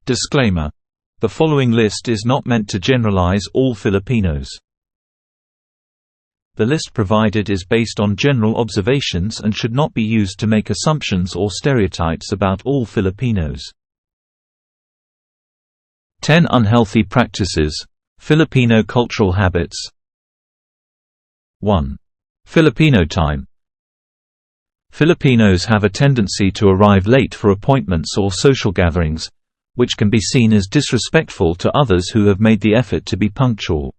Disclaimer: the following list is not meant to generalize all Filipinos. The list provided is based on general observations and should not be used to make assumptions or stereotypes about all Filipinos. 10 unhealthy practices. Filipino cultural habits. 1. Filipino time. Filipinos have a tendency to arrive late for appointments or social gatherings, which can be seen as disrespectful to others who have made the effort to be punctual.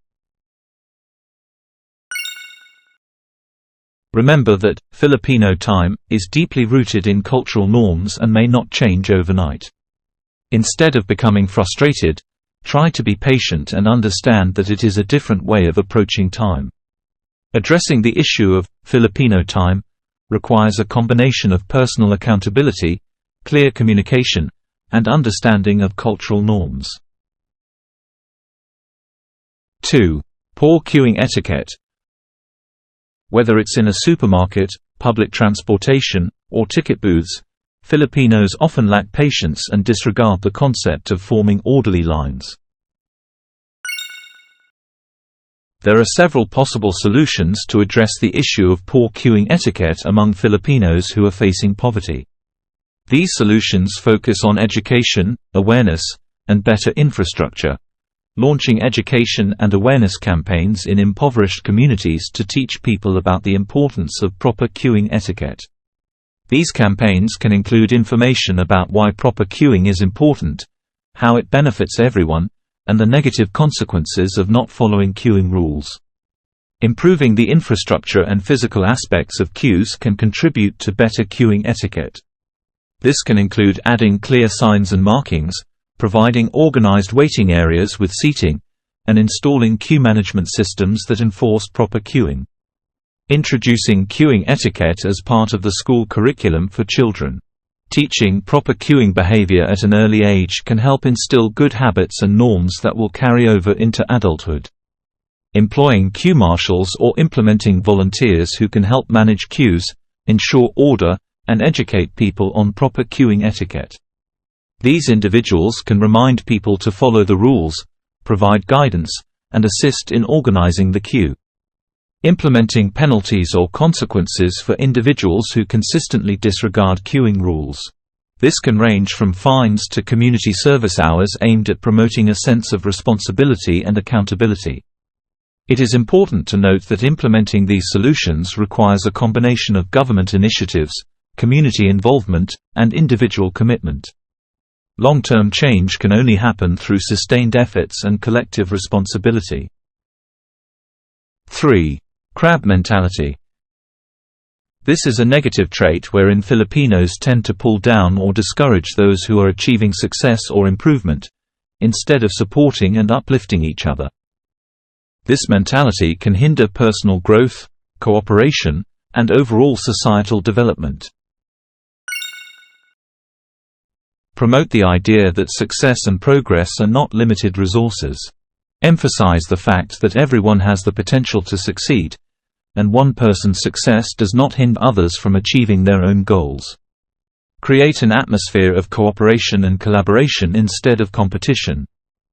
Remember that Filipino time is deeply rooted in cultural norms and may not change overnight. Instead of becoming frustrated, try to be patient and understand that it is a different way of approaching time. Addressing the issue of Filipino time requires a combination of personal accountability, clear communication, and understanding of cultural norms. 2. Poor queuing etiquette. Whether it's in a supermarket, public transportation, or ticket booths, Filipinos often lack patience and disregard the concept of forming orderly lines. There are several possible solutions to address the issue of poor queuing etiquette among Filipinos who are facing poverty. These solutions focus on education, awareness, and better infrastructure, launching education and awareness campaigns in impoverished communities to teach people about the importance of proper queuing etiquette. These campaigns can include information about why proper queuing is important, how it benefits everyone, and the negative consequences of not following queuing rules. Improving the infrastructure and physical aspects of queues can contribute to better queuing etiquette. This can include adding clear signs and markings, providing organized waiting areas with seating, and installing queue management systems that enforce proper queuing. Introducing queuing etiquette as part of the school curriculum for children. Teaching proper queuing behavior at an early age can help instill good habits and norms that will carry over into adulthood. Employing queue marshals or implementing volunteers who can help manage queues, ensure order, and educate people on proper queuing etiquette. These individuals can remind people to follow the rules, provide guidance, and assist in organizing the queue. Implementing penalties or consequences for individuals who consistently disregard queuing rules. This can range from fines to community service hours aimed at promoting a sense of responsibility and accountability. It is important to note that implementing these solutions requires a combination of government initiatives, community involvement, and individual commitment. Long-term change can only happen through sustained efforts and collective responsibility. 3. Crab mentality. This is a negative trait wherein Filipinos tend to pull down or discourage those who are achieving success or improvement, instead of supporting and uplifting each other. This mentality can hinder personal growth, cooperation, and overall societal development. Promote the idea that success and progress are not limited resources. Emphasize the fact that everyone has the potential to succeed, and one person's success does not hinder others from achieving their own goals. Create an atmosphere of cooperation and collaboration instead of competition.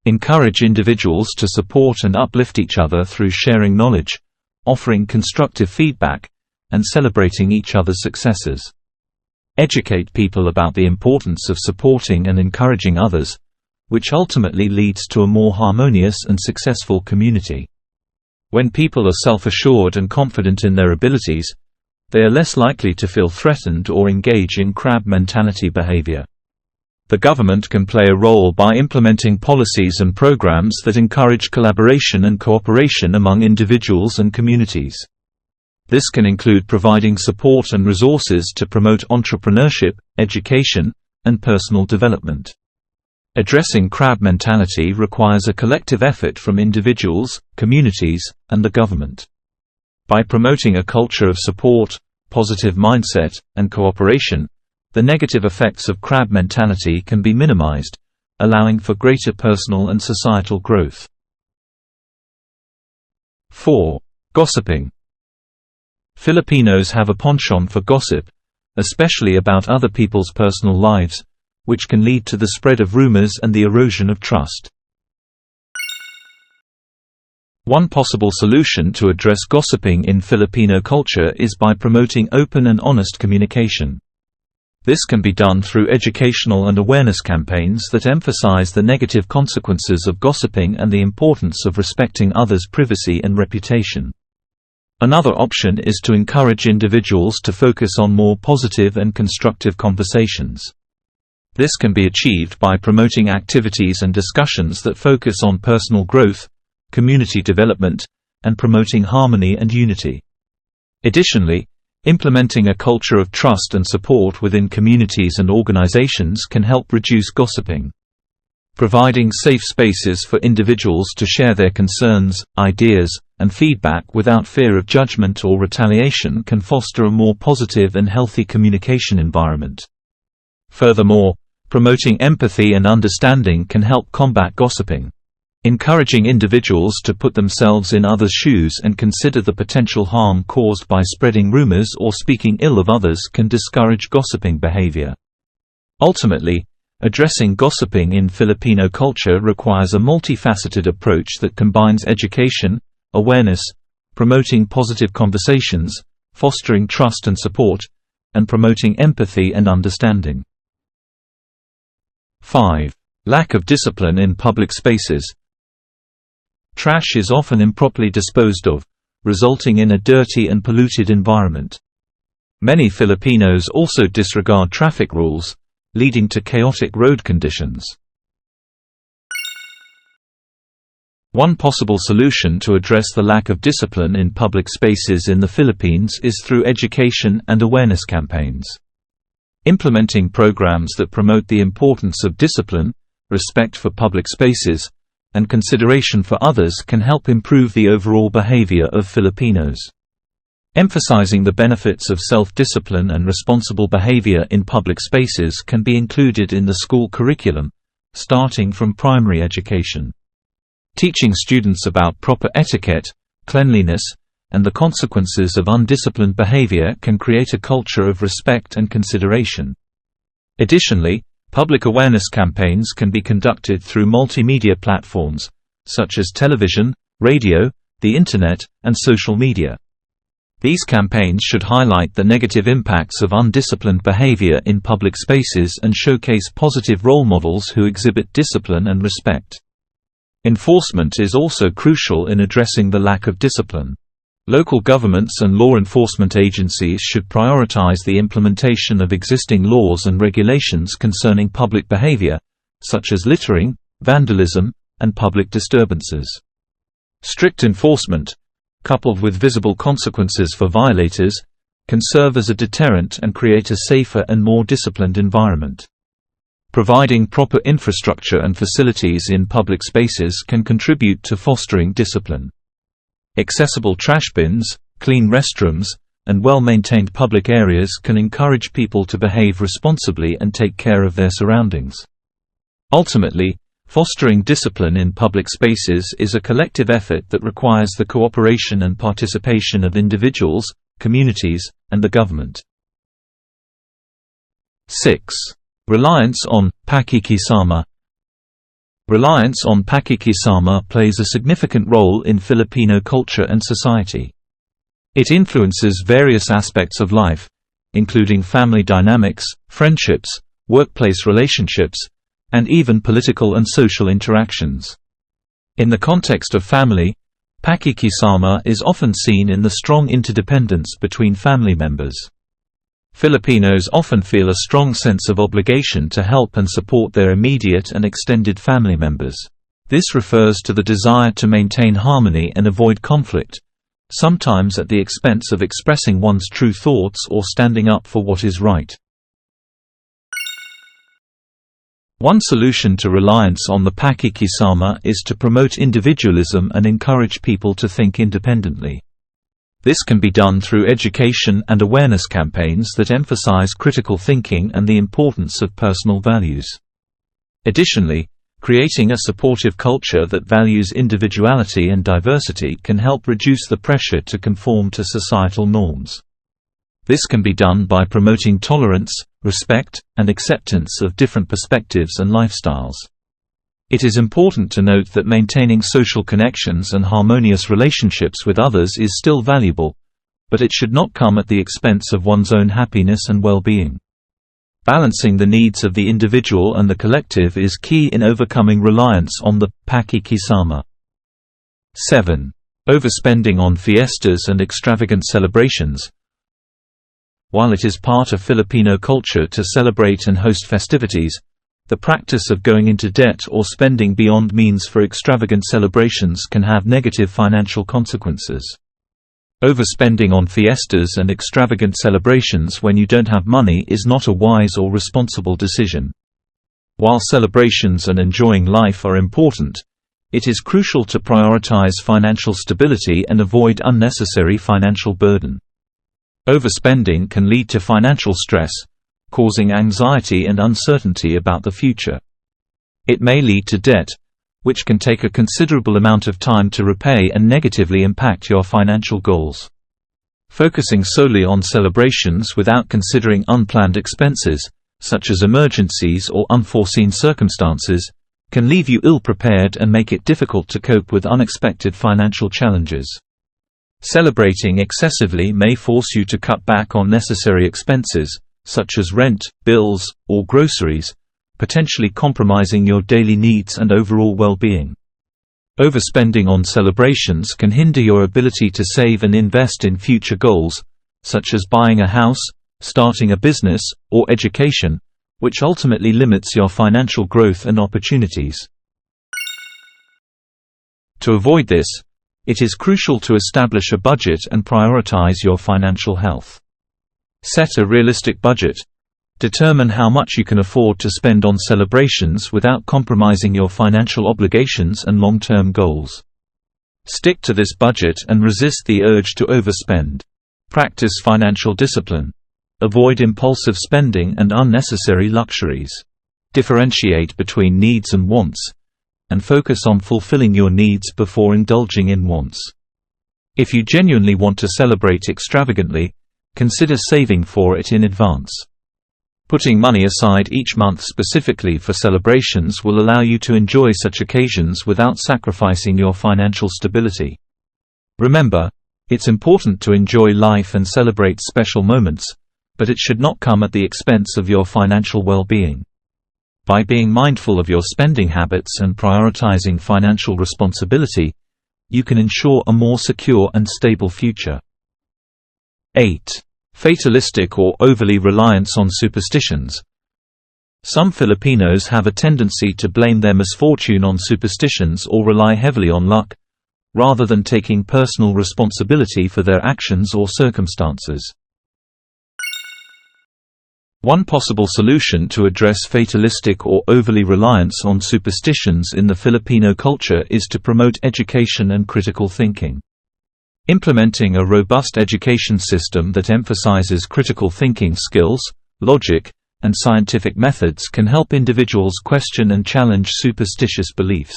Encourage individuals to support and uplift each other through sharing knowledge, offering constructive feedback, and celebrating each other's successes. Educate people about the importance of supporting and encouraging others, which ultimately leads to a more harmonious and successful community. When people are self-assured and confident in their abilities, they are less likely to feel threatened or engage in crab mentality behavior. The government can play a role by implementing policies and programs that encourage collaboration and cooperation among individuals and communities. This can include providing support and resources to promote entrepreneurship, education, and personal development. Addressing crab mentality requires a collective effort from individuals, communities, and the government. By promoting a culture of support, positive mindset, and cooperation, the negative effects of crab mentality can be minimized, allowing for greater personal and societal growth. 4. Gossiping. Filipinos have a penchant for gossip, especially about other people's personal lives, which can lead to the spread of rumors and the erosion of trust. One possible solution to address gossiping in Filipino culture is by promoting open and honest communication. This can be done through educational and awareness campaigns that emphasize the negative consequences of gossiping and the importance of respecting others' privacy and reputation. Another option is to encourage individuals to focus on more positive and constructive conversations. This can be achieved by promoting activities and discussions that focus on personal growth, community development, and promoting harmony and unity. Additionally, implementing a culture of trust and support within communities and organizations can help reduce gossiping. Providing safe spaces for individuals to share their concerns, ideas, and feedback without fear of judgment or retaliation can foster a more positive and healthy communication environment. Furthermore, promoting empathy and understanding can help combat gossiping. Encouraging individuals to put themselves in others' shoes and consider the potential harm caused by spreading rumors or speaking ill of others can discourage gossiping behavior. Ultimately, addressing gossiping in Filipino culture requires a multifaceted approach that combines education, awareness, promoting positive conversations, fostering trust and support, and promoting empathy and understanding. 5. Lack of discipline in public spaces. Trash is often improperly disposed of, resulting in a dirty and polluted environment. Many Filipinos also disregard traffic rules, leading to chaotic road conditions. One possible solution to address the lack of discipline in public spaces in the Philippines is through education and awareness campaigns. Implementing programs that promote the importance of discipline, respect for public spaces, and consideration for others can help improve the overall behavior of Filipinos. Emphasizing the benefits of self-discipline and responsible behavior in public spaces can be included in the school curriculum, starting from primary education. Teaching students about proper etiquette, cleanliness, and the consequences of undisciplined behavior can create a culture of respect and consideration. Additionally, public awareness campaigns can be conducted through multimedia platforms, such as television, radio, the Internet, and social media. These campaigns should highlight the negative impacts of undisciplined behavior in public spaces and showcase positive role models who exhibit discipline and respect. Enforcement is also crucial in addressing the lack of discipline. Local governments and law enforcement agencies should prioritize the implementation of existing laws and regulations concerning public behavior, such as littering, vandalism, and public disturbances. Strict enforcement, coupled with visible consequences for violators, can serve as a deterrent and create a safer and more disciplined environment. Providing proper infrastructure and facilities in public spaces can contribute to fostering discipline. Accessible trash bins, clean restrooms, and well-maintained public areas can encourage people to behave responsibly and take care of their surroundings. Ultimately, fostering discipline in public spaces is a collective effort that requires the cooperation and participation of individuals, communities, and the government. 6. Reliance on pakikisama. Reliance on pakikisama plays a significant role in Filipino culture and society. It influences various aspects of life, including family dynamics, friendships, workplace relationships, and even political and social interactions. In the context of family, pakikisama is often seen in the strong interdependence between family members. Filipinos often feel a strong sense of obligation to help and support their immediate and extended family members. This refers to the desire to maintain harmony and avoid conflict, sometimes at the expense of expressing one's true thoughts or standing up for what is right. One solution to reliance on the pakikisama is to promote individualism and encourage people to think independently. This can be done through education and awareness campaigns that emphasize critical thinking and the importance of personal values. Additionally, creating a supportive culture that values individuality and diversity can help reduce the pressure to conform to societal norms. This can be done by promoting tolerance, respect, and acceptance of different perspectives and lifestyles. It is important to note that maintaining social connections and harmonious relationships with others is still valuable, but it should not come at the expense of one's own happiness and well-being. Balancing the needs of the individual and the collective is key in overcoming reliance on the pakikisama. 7. Overspending on fiestas and extravagant celebrations. While it is part of Filipino culture to celebrate and host festivities, the practice of going into debt or spending beyond means for extravagant celebrations can have negative financial consequences. Overspending on fiestas and extravagant celebrations when you don't have money is not a wise or responsible decision. While celebrations and enjoying life are important, it is crucial to prioritize financial stability and avoid unnecessary financial burden. Overspending can lead to financial stress, causing anxiety and uncertainty about the future. It may lead to debt, which can take a considerable amount of time to repay and negatively impact your financial goals. Focusing solely on celebrations without considering unplanned expenses, such as emergencies or unforeseen circumstances, can leave you ill-prepared and make it difficult to cope with unexpected financial challenges. Celebrating excessively may force you to cut back on necessary expenses, such as rent, bills, or groceries, potentially compromising your daily needs and overall well-being. Overspending on celebrations can hinder your ability to save and invest in future goals, such as buying a house, starting a business, or education, which ultimately limits your financial growth and opportunities. To avoid this, it is crucial to establish a budget and prioritize your financial health. Set a realistic budget. Determine how much you can afford to spend on celebrations without compromising your financial obligations and long-term goals. Stick to this budget and resist the urge to overspend. Practice financial discipline. Avoid impulsive spending and unnecessary luxuries. Differentiate between needs and wants, and focus on fulfilling your needs before indulging in wants. If you genuinely want to celebrate extravagantly, consider saving for it in advance. Putting money aside each month specifically for celebrations will allow you to enjoy such occasions without sacrificing your financial stability. Remember, it's important to enjoy life and celebrate special moments, but it should not come at the expense of your financial well-being. By being mindful of your spending habits and prioritizing financial responsibility, you can ensure a more secure and stable future. 8. Fatalistic or overly reliance on superstitions. Some Filipinos have a tendency to blame their misfortune on superstitions or rely heavily on luck, rather than taking personal responsibility for their actions or circumstances. One possible solution to address fatalistic or overly reliance on superstitions in the Filipino culture is to promote education and critical thinking. Implementing a robust education system that emphasizes critical thinking skills, logic, and scientific methods can help individuals question and challenge superstitious beliefs.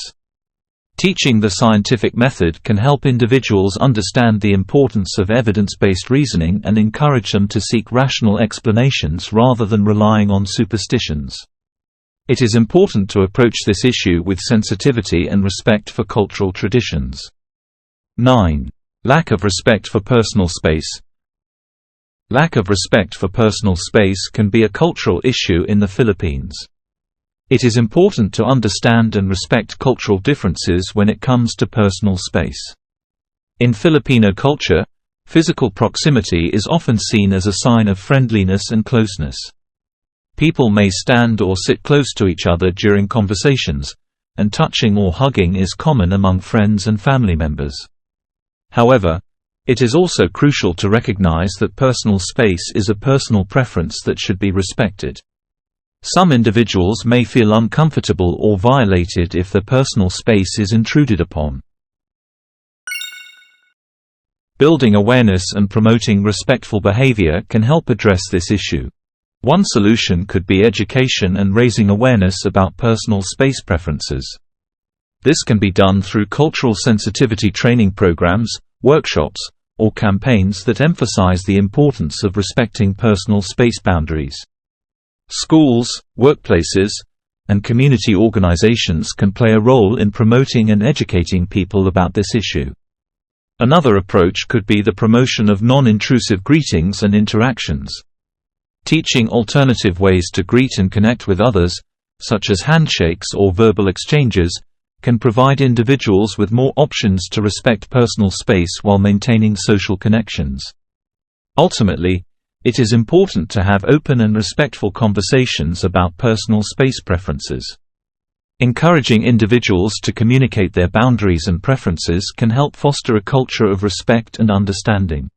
Teaching the scientific method can help individuals understand the importance of evidence-based reasoning and encourage them to seek rational explanations rather than relying on superstitions. It is important to approach this issue with sensitivity and respect for cultural traditions. 9. Lack of respect for personal space. Lack of respect for personal space can be a cultural issue in the Philippines. It is important to understand and respect cultural differences when it comes to personal space. In Filipino culture, physical proximity is often seen as a sign of friendliness and closeness. People may stand or sit close to each other during conversations, and touching or hugging is common among friends and family members. However, it is also crucial to recognize that personal space is a personal preference that should be respected. Some individuals may feel uncomfortable or violated if their personal space is intruded upon. Building awareness and promoting respectful behavior can help address this issue. One solution could be education and raising awareness about personal space preferences. This can be done through cultural sensitivity training programs, workshops, or campaigns that emphasize the importance of respecting personal space boundaries. Schools, workplaces, and community organizations can play a role in promoting and educating people about this issue. Another approach could be the promotion of non-intrusive greetings and interactions. Teaching alternative ways to greet and connect with others, such as handshakes or verbal exchanges, can provide individuals with more options to respect personal space while maintaining social connections. Ultimately, it is important to have open and respectful conversations about personal space preferences. Encouraging individuals to communicate their boundaries and preferences can help foster a culture of respect and understanding.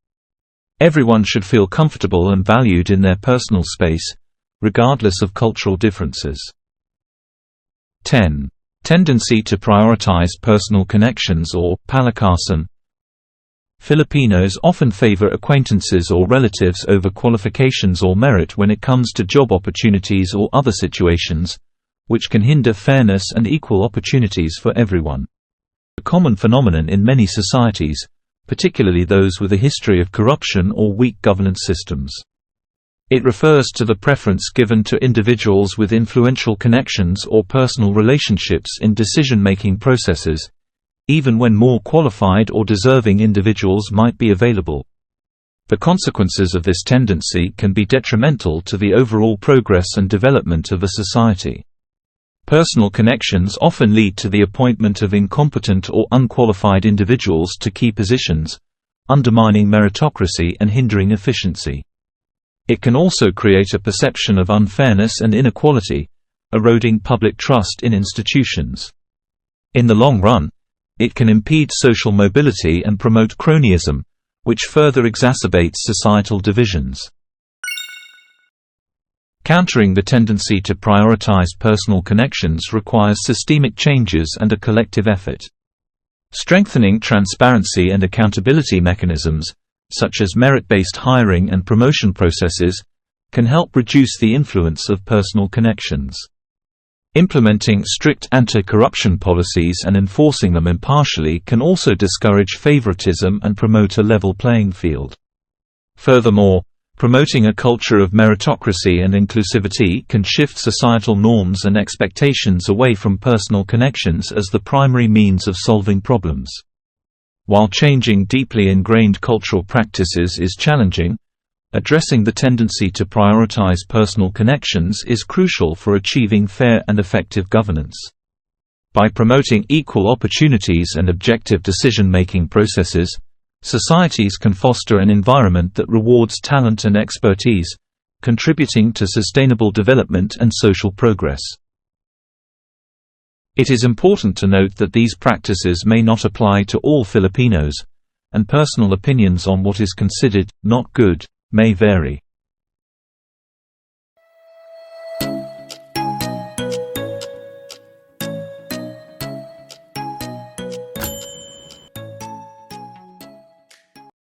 Everyone should feel comfortable and valued in their personal space, regardless of cultural differences. 10. Tendency to prioritize personal connections or palakasan. Filipinos often favor acquaintances or relatives over qualifications or merit when it comes to job opportunities or other situations, which can hinder fairness and equal opportunities for everyone. A common phenomenon in many societies, particularly those with a history of corruption or weak governance systems. It refers to the preference given to individuals with influential connections or personal relationships in decision-making processes, even when more qualified or deserving individuals might be available. The consequences of this tendency can be detrimental to the overall progress and development of a society. Personal connections often lead to the appointment of incompetent or unqualified individuals to key positions, undermining meritocracy and hindering efficiency. It can also create a perception of unfairness and inequality, eroding public trust in institutions. In the long run, it can impede social mobility and promote cronyism, which further exacerbates societal divisions. Countering the tendency to prioritize personal connections requires systemic changes and a collective effort. Strengthening transparency and accountability mechanisms, such as merit-based hiring and promotion processes, can help reduce the influence of personal connections. Implementing strict anti-corruption policies and enforcing them impartially can also discourage favoritism and promote a level playing field. Furthermore, promoting a culture of meritocracy and inclusivity can shift societal norms and expectations away from personal connections as the primary means of solving problems. While changing deeply ingrained cultural practices is challenging, addressing the tendency to prioritize personal connections is crucial for achieving fair and effective governance. By promoting equal opportunities and objective decision-making processes, societies can foster an environment that rewards talent and expertise, contributing to sustainable development and social progress. It is important to note that these practices may not apply to all Filipinos, and personal opinions on what is considered not good may vary.